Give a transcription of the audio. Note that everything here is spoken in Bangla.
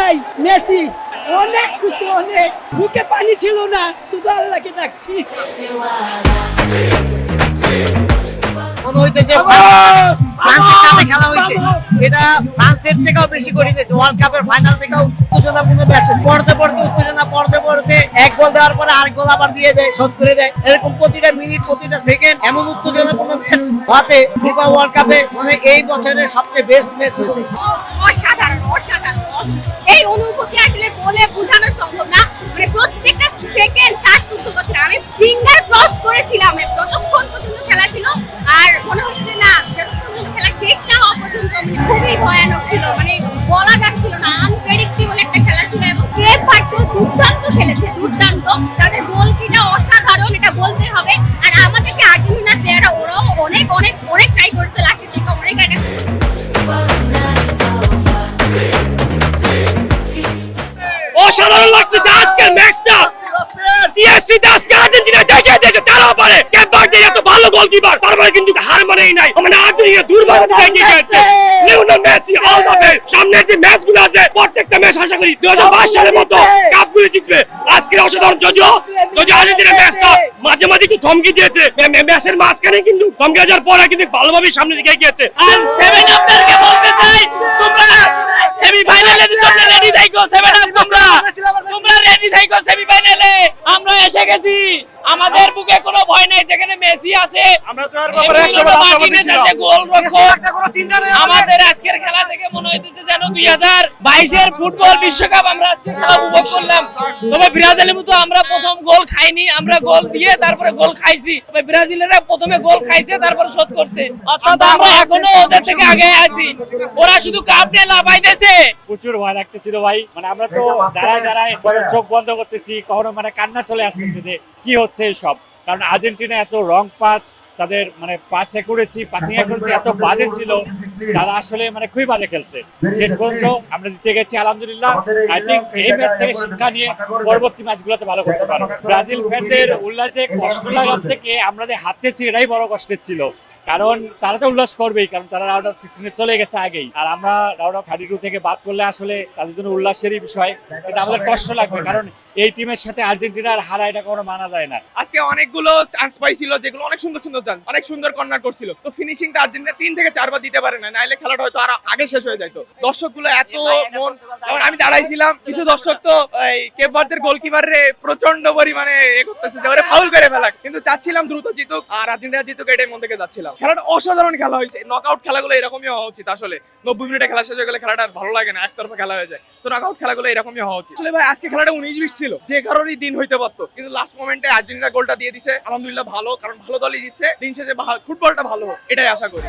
নাই মেসি অনেক খুশি, অনেক মুখে পানি ছিল না, শুধু আল্লাহকে ডাকছি। মনে হইতে যে ফ্রান্সের সাথে খেলা হয়েছে, এটা ফ্রান্সের থেকেও বেশি করে দিয়েছে। ওয়ার্ল্ড কাপের ফাইনাল থেকেও উত্তেজনাপূর্ণ ম্যাচ, পড়তে পড়তে উত্তেজনা, পড়তে এক গোল দেওয়ার পরে আরেক গোল আবার দিয়ে দেয়, শোধ করে দেয়। এরকম প্রতিটা মিনিট, প্রতিটা সেকেন্ড এমন উত্তেজনাপূর্ণ ম্যাচ হতে ফিফা ওয়ার্ল্ড কাপে মানে এই বছরের সবচেয়ে বেস্ট ম্যাচ হয়েছে। অসাধারণ অসাধারণ, এই অনুভূতি আসলে বলে বোঝানো সম্ভব না। মানে প্রত্যেকটা সেকেন্ড শ্বাসরুদ্ধ করছিল, আমি ফিঙ্গার ক্রস করেছিলাম যতক্ষণ পর্যন্ত খেলা ছিল। আর মনে হচ্ছে যে না, যতক্ষণ পর্যন্ত খেলা শেষ না হওয়া পর্যন্ত খুবই ভয়ানক ছিল, মানে বলা যাচ্ছিল না, আনপ্রেডিক্টেবল একটা খেলা ছিল। এবং কেপ ভার্দে দুর্দান্ত খেলেছে, দুর্দান্ত, তাদের গোলকিটা অসাধারণ, এটা বলতে হবে। আর আমাদেরকে আর্জেন্টিনার প্লেয়াররা ওরাও অনেক অনেক অনেক ট্রাই করেছে লাস্টের দিকে, অনেক একটা অসাধারণ লাগতেছে আজকের ম্যাচটা। টিএসসি আজকে আর্জেন্টিনা দেখিয়ে দিয়েছে তারাও পারে। কেপ ভার্দে এত ভালো গোলকিপার, তারপরে কিন্তু হার মানেই নাই। মানে আর্জেন্টিনা দুর্ভাগ্য দেখিয়ে দিয়েছে। লিওনেল মেসি অল দ্য বে। সামনের যে ম্যাচগুলো আছে প্রত্যেকটা ম্যাচ আশা করি 2022 সালের মতো কাপগুলো জিতবে। আজকের অসাধারণ, যদিও আর্জেন্টিনা ম্যাচটা মাঝে মাঝে একটু থমকে দিয়েছে, ম্যাচের মাঝখানে কিন্তু থমকে যাওয়ার পরে কিন্তু ভালোভাবে সামনের দিকে এগিয়েছে। আর সেভেন আপনাদেরকে বলতে চাই, তোমরা সেমিফাইনালের জন্য রেডি থাকো। সেভেন আপ তোমরা রেডি থাকো সেমিফাইনালে। আমরা এসে গেছি, আমাদের বুকে কোনো ভয় নেই। যেখানে মেসি আছে, আমরা তো আর ব্যাপারে 100% আশাবাদী ছিলাম। গোলরক্ষক আমাদের আজকের খেলা থেকে মনে হইতেছে যেন 2022 এর ফুটবল বিশ্বকাপ আমরা আজকে খেলা উপভোগ করলাম। তবে ব্রাজিলের মতো আমরা প্রথম গোল খাইনি, আমরা গোল দিয়ে তারপরে গোল খাইছি। তবে ব্রাজিলেরা প্রথমে গোল খাইছে তারপরে শোধ করছে, অর্থাৎ আমরা এখনো ওদের থেকে আগে আছি। ওরা শুধু কাপ নিয়ে লাফাইতেছে। প্রচুর ভয় লাগতেছিল ভাই, মানে আমরা তো দাঁড়ায় চোখ বন্ধ করতেছি, কখনো মানে কান্না চলে আসতেছে যে কি হচ্ছে সব। কারণ আর্জেন্টিনা এত রং পাঁচ, তাদের মানে পাসিং করেছি এত বাজে ছিল, তারা আসলে মানে খুবই বাজে খেলছে। শেষ পর্যন্ত আমরা জিতে গেছি আলহামদুলিল্লাহ। আই থিঙ্ক এই ম্যাচ থেকে শিক্ষা নিয়ে পরবর্তী ম্যাচগুলোতে ভালো করতে পারবো। ব্রাজিল ফ্যানদের উল্লাসে কষ্ট লাগার থেকে আমরা যে হারতেছি এটাই বড় কষ্টের ছিল। কারণ তারা তো উল্লাস করবেই, কারণ তারা রাউন্ড অফ 16 চলে গেছে আগেই। আর আমরা রাউন্ড অফ 32 থেকে বাদ করলে আসলে তাদের জন্য উল্লাসেরই বিষয়, এটা আমাদের কষ্ট লাগবে। কারণ এই টিমের সাথে আর্জেন্টিনার হারা এটা কোনো মানা যায় না। আজকে অনেকগুলো চান্স পাইছিল, যেগুলো অনেক সুন্দর সুন্দর চান্স, অনেক সুন্দর কর্নার করছিল। তো ফিনিশিংটা আর্জেন্টিনা 3 থেকে 4 বার দিতে পারে না, নাইলে খেলাটা হয়তো আরো আগে শেষ হয়ে যাইতো। দর্শকগুলো এত মন, আমি দাঁড়াইছিলাম, কিছু দর্শক তো এই কেপ ভার্দের গোলকিপারে প্রচন্ড পরিমাণে করতেছে যে ওরে ফাউল করে ফেলা, কিন্তু চাচ্ছিলাম দ্রুত জিতুক আর আর্জেন্টিনা জিতুক, এটাই মন থেকে যাচ্ছিলাম। খেলাটা অসাধারণ খেলা হয়েছে। নকআউট খেলাগুলো এরকমই হওয়া উচিত। আসলে 90 মিনিটে খেলা শেষ হয়ে গেলে খেলাটা ভালো লাগে না, একতরফা খেলা হয়ে যায়। তো নকআউট খেলাগুলো এরকমই হওয়া উচিত। আসলে ভাই আজকে খেলাটা 19-20 ছিল, যে কারণেই দিন হইতে পারতো, কিন্তু লাস্ট মোমেন্টে আর্জেন্টিনা গোলটা দিয়ে দিছে। আলহামদুলিল্লাহ ভালো, কারণ ভালো দলই জিতছে। দিন শেষে ফুটবলটা ভালো হোক এটাই আশা করি।